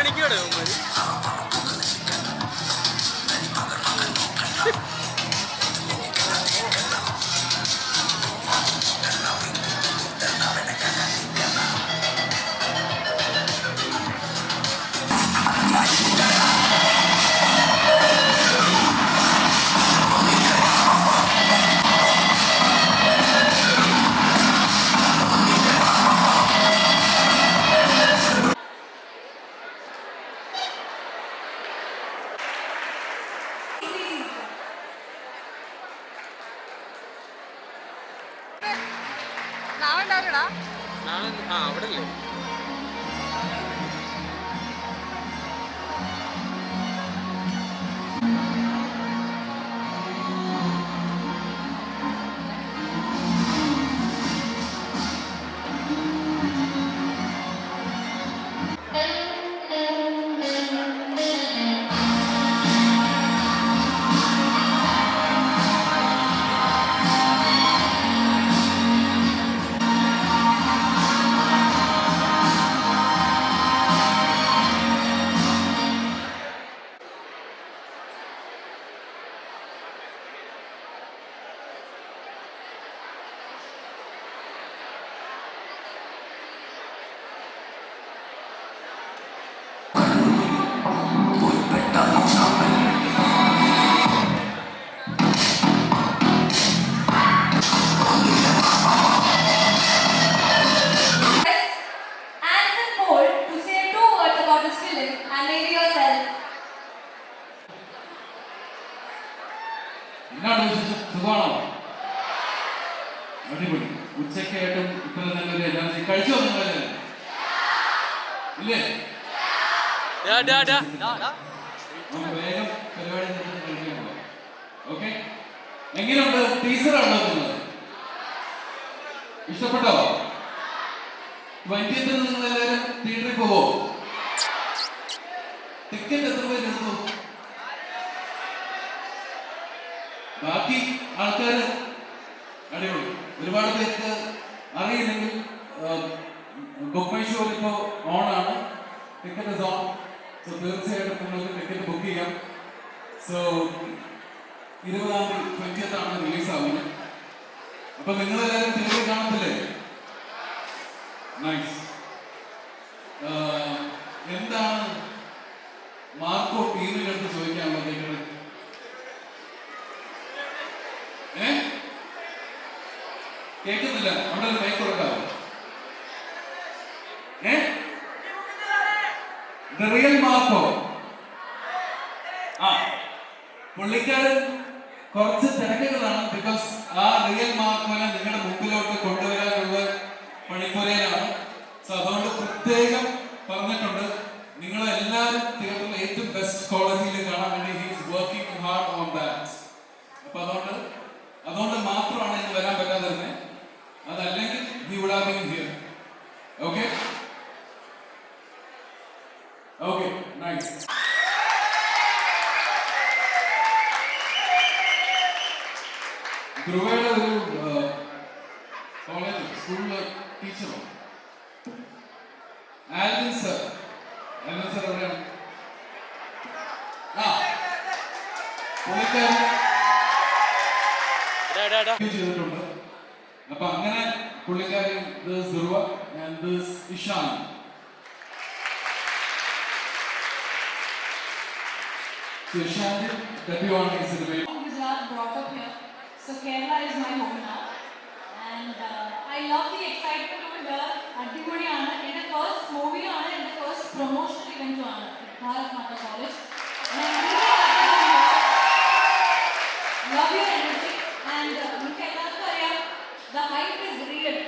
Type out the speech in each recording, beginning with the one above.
കാണിക്കണോ നാളെ അവിടെ അല്ലേ അടിപൊളി. ഉച്ചക്കായിട്ടും ഇത്ര നല്ലൊരു എനർജി കഴിച്ചോ നിങ്ങളെ? ഇല്ലേ? വേഗം പരിപാടി കഴിക്കാൻ പോകാം. ഓക്കെ, എങ്ങനെയുണ്ട്? ടീച്ചറാണോ നിങ്ങള്? ഇഷ്ടപ്പെട്ടോ? 20th നിങ്ങൾ എല്ലാവരും തിയേറ്ററിൽ പോവോ? ടിക്കറ്റ് എത്ര പേര് എടുത്തു? ബാക്കി ആൾക്കാര് അടിപൊളി. ഒരുപാട് പേർക്ക് അറിയില്ലെങ്കിൽ ബുക്ക് മൈ ഷോയിൽ ഇപ്പോൾ ഓണാണ്, ടിക്കറ്റ് ഇസ് ഓൺ. സോ തീർച്ചയായിട്ടും നിങ്ങൾക്ക് ടിക്കറ്റ് ബുക്ക് ചെയ്യാം. സോ 20ാം തീയതി 20th ആണ് റിലീസ് ആവുന്നത്. അപ്പൊ നിങ്ങളെല്ലാവരും തിയേറ്ററിൽ കാണത്തില്ലേ? നൈസ്. എന്താണ് മാർക്കോ ടീമിൻ്റെ അടുത്ത് ചോദിക്കാനുള്ളത്? കേൾക്കുന്നില്ല, അവിടെ ഒരു മൈക്ക് കൊടുക്കാവോ? റിയൽ മാർക്കോ പുള്ളിക്കാരൻ കുറച്ച് തിരക്കുകളാണ്. ബിക്കോസ് ആ റിയൽ മാർക്കോനെ നിങ്ങളുടെ മുമ്പിലോട്ട് കൊണ്ടുവരാനുള്ള പണിപ്പുരയിലാണ്. സോ അതുകൊണ്ട് പ്രത്യേകം പറഞ്ഞിട്ടുണ്ട്, നിങ്ങളെല്ലാവരും തിയേറ്ററിൽ ഏറ്റവും ബെസ്റ്റ് ക്വാളിറ്റിയിൽ കാണാൻ വേണ്ടി he's working hard on that. അപ്പൊ അതുകൊണ്ട് മാത്രമാണ് ഇന്ന് വരാൻ പറ്റാതിരുന്നത്. അതല്ലെങ്കിൽ he would have been here. Okay? Okay, nice. ധ്രുവയുടെ ഒരു കോളേജ് സ്കൂളിലെ ടീച്ചറോ ആൽവിൻ സർ എവിടെയാണ്? പുള്ളിക്കാരൻ ചെയ്തിട്ടുണ്ട്. അപ്പൊ അങ്ങനെ പുള്ളിക്കാരൻ ധ്രുവ ആൻഡ് ഇഷാൻ. ഇഷാന്റെ debut on his debut. Gujarat, brought up here, so Kerala is my home now, and I love the excitement over here. അടിപൊളിയാണ്. എൻ്റെ ഫസ്റ്റ് മൂവിയാണ്, എൻ്റെ ഫസ്റ്റ് പ്രൊമോഷണൽ ഇവന്റുമാണ് Bharat Mata college. Love your energy, and നിങ്ങൾക്ക് എല്ലാവർക്കും അറിയാം, the hype is real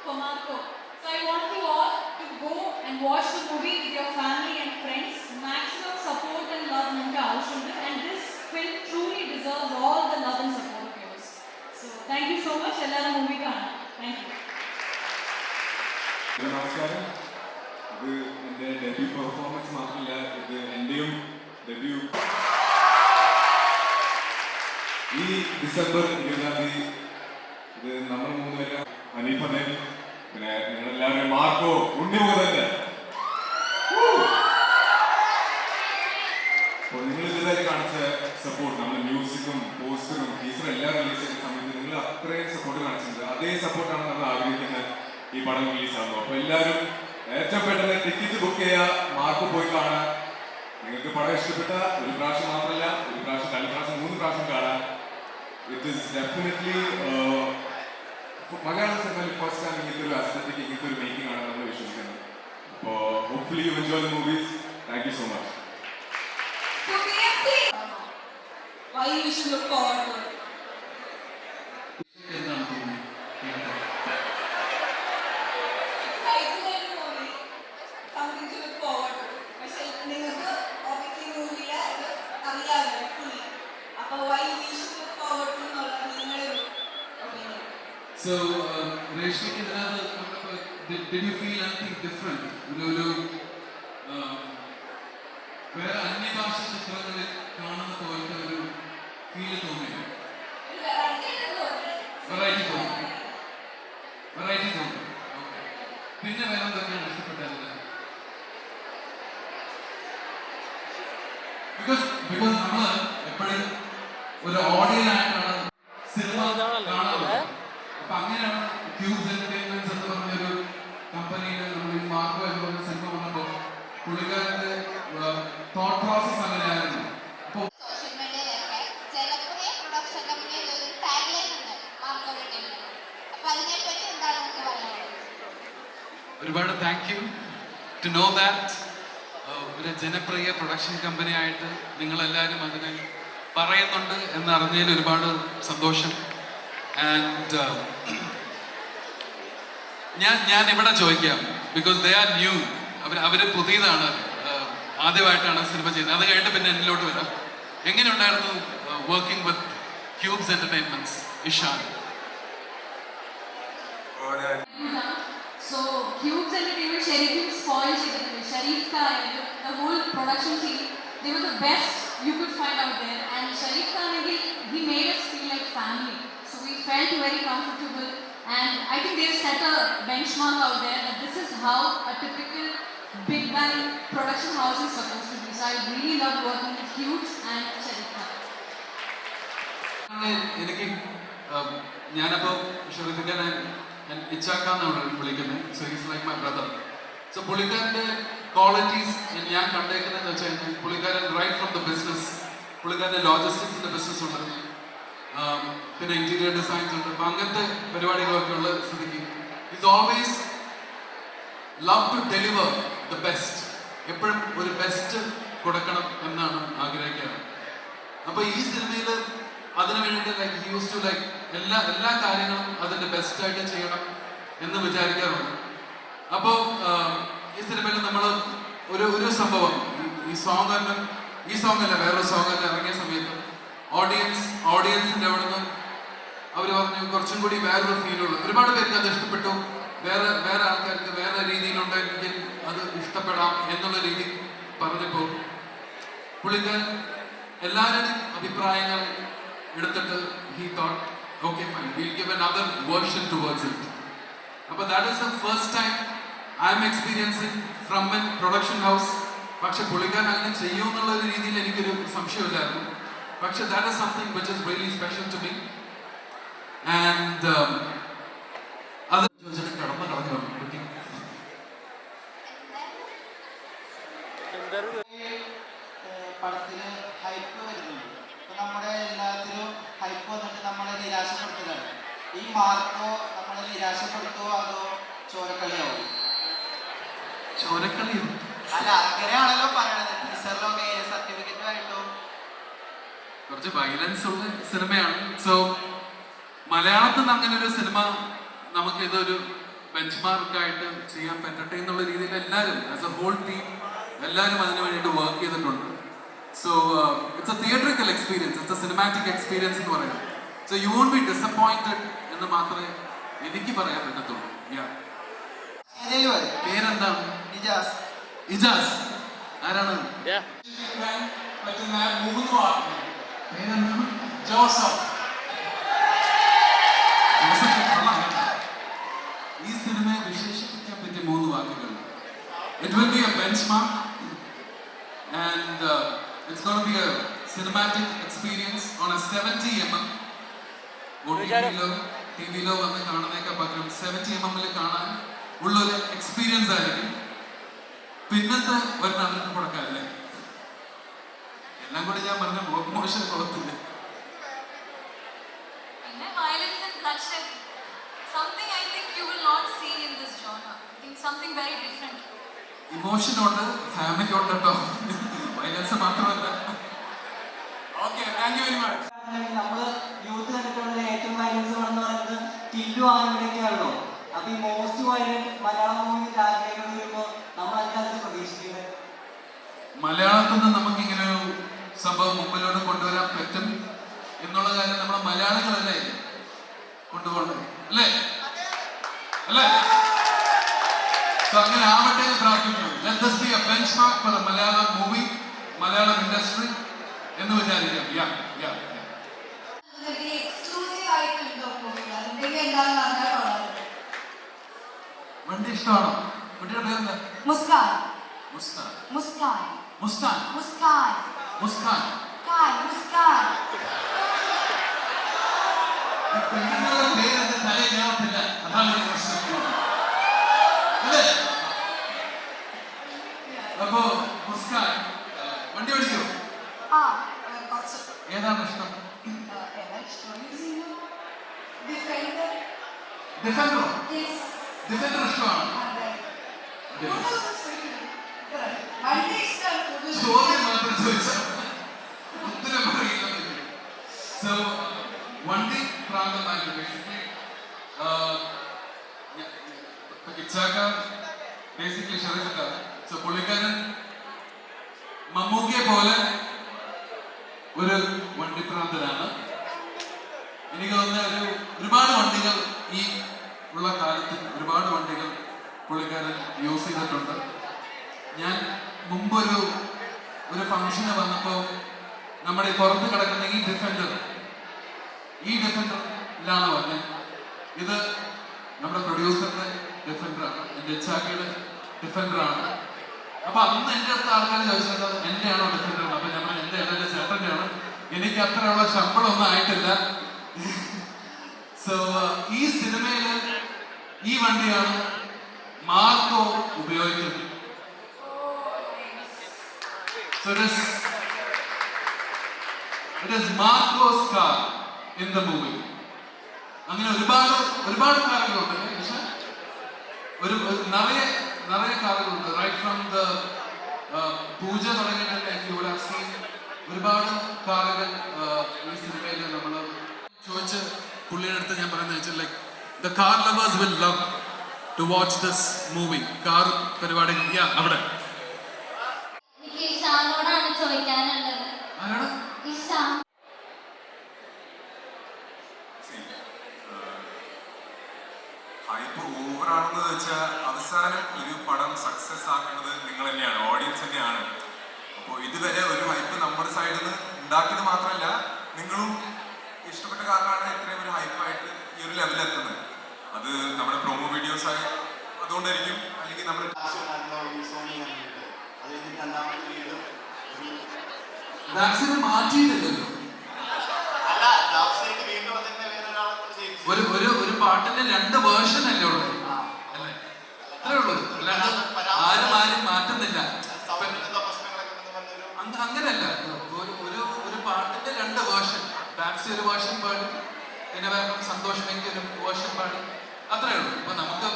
for Marco. So I want you all to go and watch the movie with your family and friends. Maximum support and love നിങ്ങൾക്ക് ആവശ്യമുണ്ട്, and this film truly deserves all the love and support of yours. So thank you so much. എല്ലാവരും movie കാണാം. Thank you. നമസ്കാരം. ഇത് എൻ്റെ debut performance മാത്രമല്ല, ഇത് എൻ്റെയും ഡെബ്യൂ. ഈ ഡിസംബർ 20ാം തീയതി ഇത് നമ്മൾ 3 പേര്, ഹനീഫനെ, പിന്നെ നിങ്ങളെല്ലാവരും മാർക്കോ, ഉണ്ണിമുഖതന്റെ അപ്പോൾ നിങ്ങൾ ഇതുവരെ കാണിച്ച സപ്പോർട്ട്, നമ്മൾ മ്യൂസിക്കും പോസ്റ്ററും ടീച്ചറും എല്ലാം റിലീസ് ചെയ്യുന്ന സമയത്ത് നിങ്ങൾ അത്രയും സപ്പോർട്ട് കാണിച്ചിട്ടുണ്ട്. അതേ സപ്പോർട്ടാണ് നമ്മൾ ആഗ്രഹിക്കുന്നത് ഈ പടം റിലീസാകുമ്പോൾ. അപ്പോൾ എല്ലാവരും ഏറ്റവും പെട്ടെന്ന് ടിക്കറ്റ് ബുക്ക് ചെയ്യുക, മാർക്ക് പോയി കാണാൻ. നിങ്ങൾക്ക് പടം ഇഷ്ടപ്പെട്ട ഒരു പ്രാവശ്യം മാത്രമല്ല, ഒരു പ്രാവശ്യം, 2 പ്രാവശ്യം, 3 പ്രാവശ്യം കാണാൻ. ഇറ്റ് ഈസ് ഡെഫിനറ്റ്ലി മലയാള സിനിമയിൽ ഫസ്റ്റ് ടൈം ഇങ്ങനത്തെ ഒരു അസ്തറ്റിക്, ഇങ്ങനത്തെ ഒരു മേക്കിംഗ് ആണ് നമ്മൾ വിശ്വസിക്കുന്നത്. അപ്പോൾ hopefully you enjoy the movies. Thank you so much. So PFC, why you should look forward to it? എന്താണ് തോന്നുന്നത്? Exciting ആയിട്ട് തോന്നി. Something to look forward to. പക്ഷേ നിങ്ങൾക്ക് obviously മൂവിയിലെ അത് അറിയാമല്ലോ fully. അപ്പോൾ why we should look forward to എന്നുള്ളത് നിങ്ങളുടെ ഒരു opinion. So, Reshmik, did you feel anything different? വേറെ അന്യഭാഷ ചിത്രങ്ങളിൽ കാണുന്ന പോലത്തെ ഒരു ഫീല് തോന്നിയോ? ഒരു variety ആയിട്ട് തോന്നി. വെറൈറ്റി തോന്നി. വെറൈറ്റി തോന്നി. ഓക്കെ. പിന്നെ വേറെ എന്തൊക്കെയാണ് ഇഷ്ടപ്പെട്ടത്? ബിക്കോസ് നമ്മൾ എപ്പോഴും ഒരു ഓഡിയനായിട്ടാണ് സിനിമ കാണാറുള്ളത്. അപ്പൊ അങ്ങനെയാണ് ക്യൂബ്സ് എന്റർടൈൻമെന്റ്സ് എന്ന് പറഞ്ഞൊരു കമ്പനിയിൽ നമ്മൾ ഈ മാർക്കോ എന്ന് പറഞ്ഞ സിനിമ വന്നപ്പോൾ പുള്ളിക്കാരന്റെ തോട്ട് പ്രോസസ് അങ്ങനെയായിരുന്നു. അപ്പോൾ സോഷ്യൽ മീഡിയയിലൊക്കെ ജനപ്രിയ പ്രൊഡക്ഷൻ കമ്പനിയിൽ ഒരു ടാഗ് ലൈൻ ഉണ്ട്, മാർക്കോ എന്റർടൈൻമെന്റ്. അപ്പൊ അതിനെപ്പറ്റി എന്താണ് നിങ്ങൾക്ക് പറയാനുള്ളത്? ഒരുപാട് thank you to know that ഒരു ജനപ്രിയ പ്രൊഡക്ഷൻ കമ്പനി ആയിട്ട് നിങ്ങളെല്ലാവരും അതിനെ പറയുന്നുണ്ട് എന്നറിഞ്ഞതിൽ ഒരുപാട് സന്തോഷം. ആൻഡ് ഞാൻ ഇവിടെ ചോദിക്കാം, ബിക്കോസ് ദേ ആർ ന്യൂ, അവർ പുതിയതാണ്, ആദ്യമായിട്ടാണ് സിനിമ ചെയ്യുന്നത്. അത് കഴിഞ്ഞിട്ട് പിന്നെ എന്നിലോട്ട് വരാം. എങ്ങനെയുണ്ടായിരുന്നു working with cubes entertainments? Ishan. So Cubes Entertainment ശരിക്കും spoil ചെയ്തിട്ടുണ്ട്. Sharif Khan, the whole production team, they were the best you could find out there. And Sharif Khan, he made us feel like family. So we felt very comfortable. And I think they've set a benchmark out there that this is how a typical big bang production house is supposed to be. So I really love working with Cubes and Sharif Khan. എനിക്ക് ഞാനപ്പോൾ ഷെറിഫിക്കാനെ ഇച്ചാക്കാന്നാണ് വിളിക്കുന്നത്. So is like my brother. So പുള്ളിക്കാരൻ്റെ qualities ഞാൻ കണ്ടേക്കുന്നതെന്ന് വെച്ച് കഴിഞ്ഞാൽ പുള്ളിക്കാരൻ right from the business, പുള്ളിക്കാരൻ്റെ ലോജിസ്റ്റിക്സിൻ്റെ business ഉണ്ട്, പിന്നെ ഇന്റീരിയർ ഡിസൈൻസ് ഉണ്ട്. അപ്പം അങ്ങനത്തെ പരിപാടികളൊക്കെ ഉള്ള സ്ഥിതിക്ക് is always love to deliver the best. എപ്പോഴും ഒരു ബെസ്റ്റ് കൊടുക്കണം എന്നാണ് ആഗ്രഹിക്കാറ്. അപ്പോൾ ഈ സിനിമയിൽ അതിനു വേണ്ടിയിട്ട് ലൈക്ക് യൂസ് ടു ലൈക്ക് എല്ലാ കാര്യങ്ങളും അതിൻ്റെ ബെസ്റ്റായിട്ട് ചെയ്യണം എന്ന് വിചാരിക്കാറുണ്ട്. അപ്പോൾ ഈ സിനിമയിൽ നമ്മൾ ഒരു സംഭവം, ഈ സോങ് അല്ല വേറൊരു സോങ് അല്ല ഇറങ്ങിയ സമയത്ത് ഓഡിയൻസിൻ്റെ അവിടെ നിന്ന് അവർ പറഞ്ഞു കുറച്ചും കൂടി വേറൊരു ഫീലുള്ള, ഒരുപാട് പേർക്ക് അത് ഇഷ്ടപ്പെട്ടു, വേറെ ആൾക്കാർക്ക് വേറെ രീതിയിലുണ്ടെങ്കിൽ അത് ഇഷ്ടപ്പെടാം എന്നുള്ള രീതി പറഞ്ഞപ്പോൾ പുള്ളിക്കാരൻ എല്ലാവരുടെയും അഭിപ്രായങ്ങൾ എടുത്തിട്ട് he thought, okay fine, we'll give another version towards it. അപ്പോൾ that is the first time I am experiencing from a production house. പക്ഷെ പുള്ളിക്കാരൻ അങ്ങനെ ചെയ്യുമെന്നുള്ള ഒരു രീതിയിൽ എനിക്കൊരു സംശയമില്ലായിരുന്നു. പക്ഷെ that is something which is really special to me. And അത് ചോദിച്ചിട്ട് കടന്നു പടത്തിന് ഹൈപ്പ് വരുന്നുണ്ട്. ഇപ്പൊ നമ്മുടെ എല്ലാത്തിലും ഹൈപ്പ് വന്നിട്ട് നമ്മളെ നിരാശപ്പെടുത്തലാണ്. ഈ മാർക്കോ നമ്മളെ നിരാശപ്പെടുത്തുമോ അതോ ചോരക്കളിയാവും? ചോരക്കളി അല്ല, അങ്ങനെയാണല്ലോ പറയണത്. ടീച്ചറിലൊക്കെ സർട്ടിഫിക്കറ്റുമായിട്ടോ കുറച്ച് വയലൻസ് ഉള്ള സിനിമയാണ്. സോ മലയാളത്തിൽ നിന്ന് അങ്ങനെ ഒരു സിനിമ നമുക്ക് ഇതൊരു ബെഞ്ച് മാർക്കായിട്ട് ചെയ്യാൻ പറ്റട്ടെ എന്നുള്ള രീതിയിൽ എല്ലാവരും ആസ് എ ഹോൾ ടീം എല്ലാവരും അതിന് വേണ്ടിയിട്ട് വർക്ക് ചെയ്തിട്ടുണ്ട്. So it's a theatrical experience, it's a cinematic experience എന്ന് പറയുന്നത്. So you won't be disappointed എന്ന് മാത്രമേ എനിക്ക് പറയാൻ പറ്റത്തുള്ളൂ. പേരെന്താണ്? ഇജാസ്. ആരാണ്? പറ്റുന്ന 3 വാക്കുകൾ. പേരെന്താണ്? ജോസഫ്. ഈ സിനിമയെ വിശേഷിപ്പിക്കാൻ പറ്റിയ 3 വാക്കുകൾ. It will be a benchmark and it's going to be cinematic experience on a 70mm OTT-ലോ TV-ലോ വന്ന് കാണുന്നതിനേക്കാൾ പകരം 70mm കാണാൻ ഉള്ളൊരു എക്സ്പീരിയൻസ് ആയിരിക്കും. പിന്നത്തെ ഒരെണ്ണം അവർക്ക് കൊടുക്കാല്ലേ, എല്ലാം കൂടി ഞാൻ പറഞ്ഞ മോശം പോകത്തില്ല. പിന്നെ violence and bloodshed, something I think you will not see in this genre. I think something very different. Emotion ഉണ്ട്, ഫാമിലി ഉണ്ട് കേട്ടോ, വയലൻസ് മാത്രമല്ല. Okay, thank you very much. നമ്മൾ യൂത്ത് കണ്ടിട്ടുള്ള ഏറ്റവും വയലൻസ് എന്ന് പറയുന്നത് കില്ലു ആനവിടൊക്കെയാണല്ലോ. അപ്പൊ ഈ മോസ്റ്റ് വയലന്റ് മലയാളം മൂവി രാജ്യങ്ങൾ വരുമ്പോൾ നമ്മൾ അതിനകത്ത് പ്രതീക്ഷിക്കുന്നത് മലയാളത്തിൽ നിന്ന് നമുക്ക് ഇങ്ങനെ ഒരു സംഭവം മുമ്പിലോട്ട് കൊണ്ടുവരാൻ പറ്റും എന്നുള്ള കാര്യം നമ്മളെ മലയാളികളല്ലേ കൊണ്ടുപോകണ്ടത്, അല്ലേ അല്ലേ? So അങ്ങനെ ആവട്ടെ എന്ന് പ്രാർത്ഥിക്കുന്നു. Let this be a benchmark for the Malayalam movie, Malayalam industry എന്ന് വിചാരിക്കാം. എക്സ്ക്ലൂസീവ് ആയിട്ടുണ്ടോ അതിന്റെ എന്താണെന്ന് അറിഞ്ഞാൽ വണ്ടി ഇഷ്ടമാണോ? വണ്ടിയുടെ പേരെന്താ? മുസ്കാൻ. മുസ്താൻ. മുസ്കാൻ. മുസ്താൻ. മുസ്കാൻ. മുസ്കാൻ. മുസ്കാൻ. പെണ്ണുങ്ങളുടെ പേരെന്ത് തലയിൽ ഞാനില്ല, അതാണ് ഒരു പ്രശ്നം. അല്ലേ? അപ്പോ മുസ്കാൻ വണ്ടി ഓടിക്കോ? കുറച്ച് ഏതാണ് ഇഷ്ടം? ഡിഫൻഡർ. ഡിഫൻഡറോ? ഡിഫൻഡർ ഇഷ്ടമാണ്. ചോദ്യം മാത്രം ചോദിച്ചാൽ ഉത്തരം പറയില്ല. സോ വണ്ടി പ്രാന്തമായിട്ട് ബേസിക്കലി ഇച്ചാക്ക ബേസിക്കലി ഷെറീഫക്ക. സോ പുള്ളിക്കാരൻ മമ്മൂക്കിയെ പോലെ ഒരു വണ്ടിപ്രാന്തനാണ്. എനിക്ക് തോന്നുന്ന ഒരുപാട് വണ്ടികൾ ഈ ഉള്ള കാലത്ത് ഒരുപാട് വണ്ടികൾ പുള്ളിക്കാരൻ യൂസ് ചെയ്തിട്ടുണ്ട്. ഞാൻ മുമ്പൊരു ഫംഗ്ഷന് വന്നപ്പോൾ നമ്മുടെ പുറത്ത് കിടക്കുന്ന ഈ ഡിഫൻഡറിലാണ് പറഞ്ഞത്. ഇത് നമ്മുടെ പ്രൊഡ്യൂസറിന്റെ ഡിഫൻഡറാണ്, എൻ്റെ ഇച്ചാക്കയുടെ ഡിഫൻഡറാണ്. അപ്പൊ അന്ന് എൻ്റെ അടുത്ത ആൾക്കാർ ചോദിച്ചത് എൻ്റെ ആണോ ഡിഫൻഡർ? അപ്പൊ നമ്മൾ എൻ്റെ എൻ്റെ ചേട്ടൻ്റെ ആണ്. എനിക്ക് അത്രയുള്ള ശമ്പളം ഒന്നും ആയിട്ടില്ല. സോ ഈ സിനിമയില് ഈ വണ്ടിയാണ് മാർക്കോ ഉപയോഗിക്കുന്നത്. So it is Marco's car in the movie. അങ്ങനെ ഒരുപാട് കാറുകളുണ്ട്. പക്ഷെ നിറയെ കാറുകളുണ്ട്. റൈറ്റ് ഫ്രം ദ പൂജ തുടങ്ങിയിട്ട് ഒരുപാട് കാറുകൾ ഈ സിനിമയിൽ നമ്മൾ ചോദിച്ച് പുള്ളിയുടെ അടുത്ത് ഞാൻ പറയുന്നത് വെച്ചാൽ like the car lovers will love to watch this movie. Car പരിപാടി അവിടെ എനിക്ക് ഇഷാനോടാണ് ചോദിക്കാനുള്ളത്. ആരാണ്? ഇഷാ. ഹൈപ്പ് ഓവറാണെന്ന് വെച്ചാൽ അവസാനം ഒരു പടം സക്സസ് ആക്കുന്നത് നിങ്ങൾ തന്നെയാണ്, ഓഡിയൻസ് തന്നെയാണ്. അപ്പോൾ ഇതുവരെ ഒരു ഹൈപ്പ് നമ്മുടെ സൈഡിൽ നിന്ന് ഉണ്ടാക്കിയത് മാത്രമല്ല, നിങ്ങളും ഇഷ്ടപ്പെട്ട കാരണമാണ് ഇത്രയും ഒരു ഹൈപ്പായിട്ട് ഈ ഒരു ലെവലിലെത്തുന്നത്. അത് നമ്മുടെ പ്രൊമോ വീഡിയോസ് ആയി അതുകൊണ്ടായിരിക്കും, അല്ലെങ്കിൽ നമ്മൾ മാറ്റിയില്ലല്ലോ. ഒരു പാട്ടിന്റെ 2 വേർഷൻ അല്ലേ ഉള്ളൂ, അല്ലേ? അത്രേ ഉള്ളൂ. അല്ലാണ്ട് ആരും മാറ്റുന്നില്ല. അങ്ങനെയല്ല. ഒരു പാട്ടിന്റെ 2 വേർഷൻ. ഡാൻസി ഒരു വേർഷൻ പാടി, പിന്നെ വേറെ സന്തോഷമെങ്കിൽ ഒരു വേർഷൻ പാടി, അത്രേ ഉള്ളൂ. ഇപ്പൊ നമുക്ക്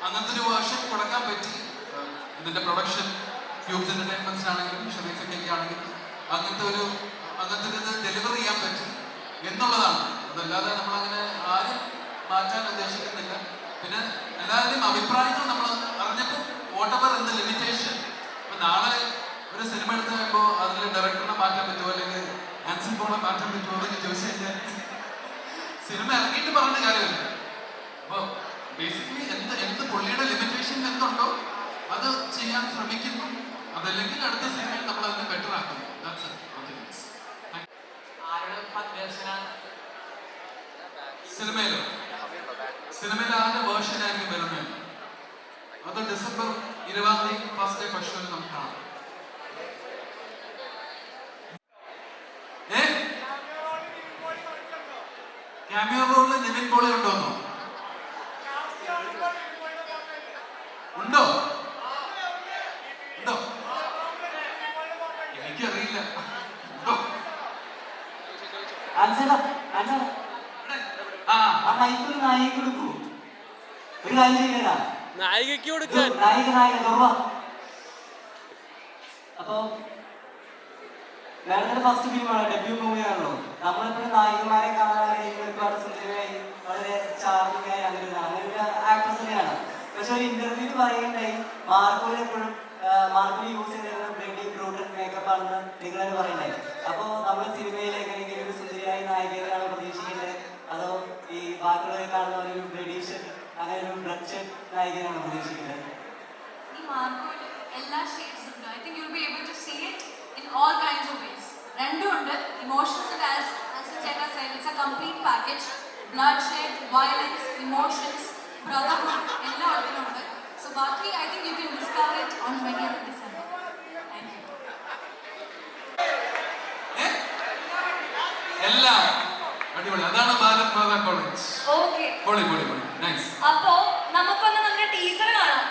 അങ്ങനത്തെ ഒരു വേർഷൻ കൊടുക്കാൻ പറ്റി. ഇതിന്റെ പ്രൊഡക്ഷൻ ക്യൂബ്സ് എന്റർടൈൻമെന്റ്സിനാണെങ്കിലും ഷെറീഫയ്ക്കൊക്കെ ആണെങ്കിലും അങ്ങനത്തെ ഇത് ഡെലിവർ ചെയ്യാൻ പറ്റും എന്നുള്ളതാണ്. അതല്ലാതെ നമ്മളങ്ങനെ ആരും മാറ്റാൻ ഉദ്ദേശിക്കുന്നില്ല. പിന്നെ എല്ലാവരുടെയും അഭിപ്രായങ്ങൾ നമ്മൾ അറിഞ്ഞപ്പോൾ വോട്ടെവർ ഇൻ ദ ലിമിറ്റേഷൻ. ഇപ്പൊ നാളെ ഒരു സിനിമ എടുത്ത് കഴിയുമ്പോൾ അതിൽ ഡയറക്ടറിനെ മാറ്റാൻ പറ്റുമോ, അല്ലെങ്കിൽ ആൻസി പോളെ മാറ്റാൻ പറ്റുമോ എന്നൊക്കെ ചോദിച്ചു കഴിഞ്ഞാൽ സിനിമ ഇറങ്ങിയിട്ട് പറഞ്ഞ കാര്യമില്ല. അപ്പോൾ ബേസിക്കലി എന്ത് പുള്ളിയുടെ ലിമിറ്റേഷൻ എന്തുണ്ടോ അത് ചെയ്യാൻ ശ്രമിക്കുന്നു. അതല്ലെങ്കിൽ അടുത്ത സിനിമയിൽ നമ്മൾ അതിനെ ബെറ്റർ ആക്കുന്നു. സിനിമയിൽ ആദ്യ വേർഷൻ ആയിരിക്കും വരുന്നത്. അത് ഡിസംബർ 20 ഫസ്റ്റ് ഡേ ഫസ്റ്റ് ഷോയിൽ നമുക്ക് കാണാം. ക്യാമിയോ റോളിൽ നിവിൻ പോളി ഉണ്ടോന്നോ? ഉണ്ടോ? ഉണ്ടോ? എനിക്കറിയില്ല. ഉണ്ടോ? ആ മൈക്കിൾ നായിക കൊടുക്കൂ. ഒരു കാര്യം ചെയ്യാനാ നായികയ്ക്ക് കൊടുക്കാൻ അപ്പൊ മാഡത്തിന്റെ ഫസ്റ്റ് ഫിലിമാണ്, ഡെബ്യൂ മൂവിയാണല്ലോ. നമ്മളെപ്പോഴും നായികമാരെ കാണാൻ ആഗ്രഹിക്കുന്ന ഒരുപാട് സുന്ദരിയായി വളരെ ചാർമിങ്ങായി അങ്ങനെ ഒരു ആക്ട്രസ് തന്നെയാണ്. പക്ഷെ ഒരു ഇന്റർവ്യൂവിൽ പറയുകയുണ്ടായി മാർക്കോയിൽ എപ്പോഴും മാർക്കോയിൽ യൂസ് ചെയ്തിരുന്ന ബ്ലഡി ബ്രൂട്ടൽ മേക്കപ്പ് ആണെന്ന് നിങ്ങൾ തന്നെ പറയുണ്ടായി. അപ്പോൾ നമ്മൾ സിനിമയിൽ എങ്ങനെയെങ്കിലും ഒരു സുന്ദരിയായ നായികയാണ് പ്രതീക്ഷിക്കേണ്ടത്, അതോ ഈ ബാക്കിയുള്ളവരെ കാണുന്ന ഒരു ബ്ലഡീഷൻ അങ്ങനെ ഒരു ബ്ലഡ് ഷെഡ് നായികനാണ് പ്രതീക്ഷിക്കേണ്ടത്? ഈ മാർക്കോയിൽ എല്ലാ ഷെയ്ഡ്സ് ഉണ്ട്. I think you will be able to see it in all kinds of ways. രണ്ടും ഉണ്ട്. Emotions and as Cheta said, it's a complete package. Bloodshed, violence, emotions, brotherhood, എല്ലാം അതിലുണ്ട്. So ബാക്കി I think you can discover it on 20th December. Thank you. എല്ലാം അടിപൊളി. അതാണ് Bharat Mata college. Okay. പൊളി പൊളി പൊളി. നൈസ്. അപ്പോ നമുക്കൊന്ന് നമ്മുടെ ടീച്ചർ കാണാം.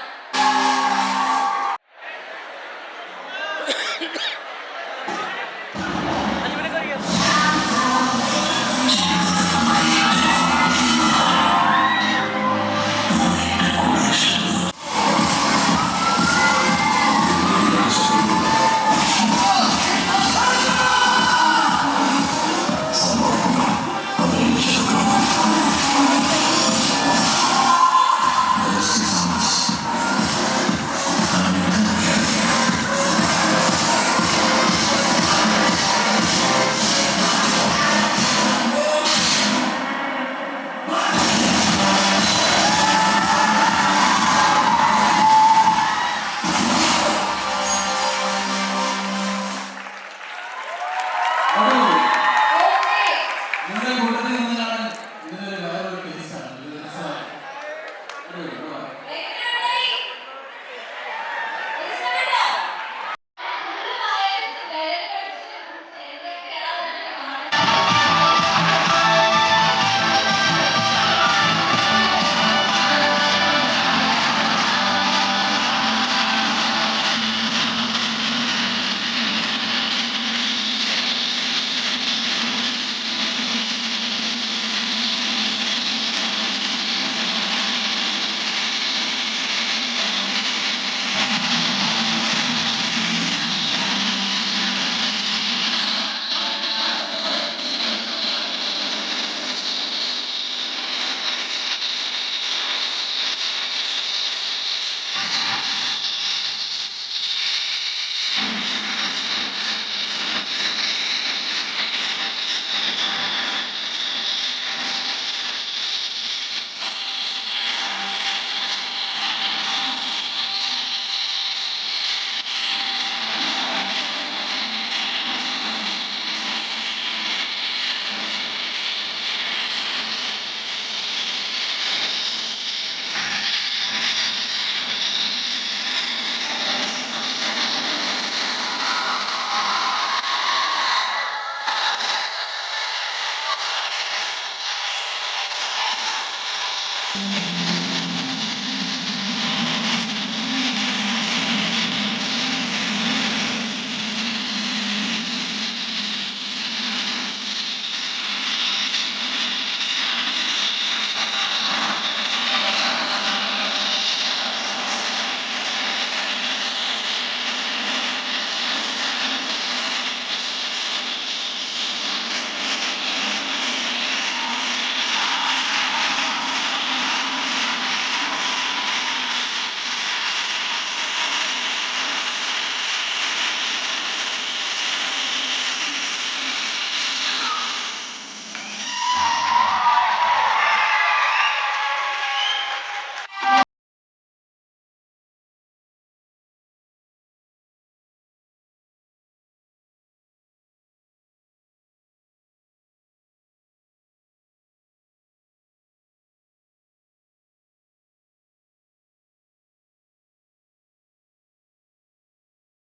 നിങ്ങളുടെ കൂടെ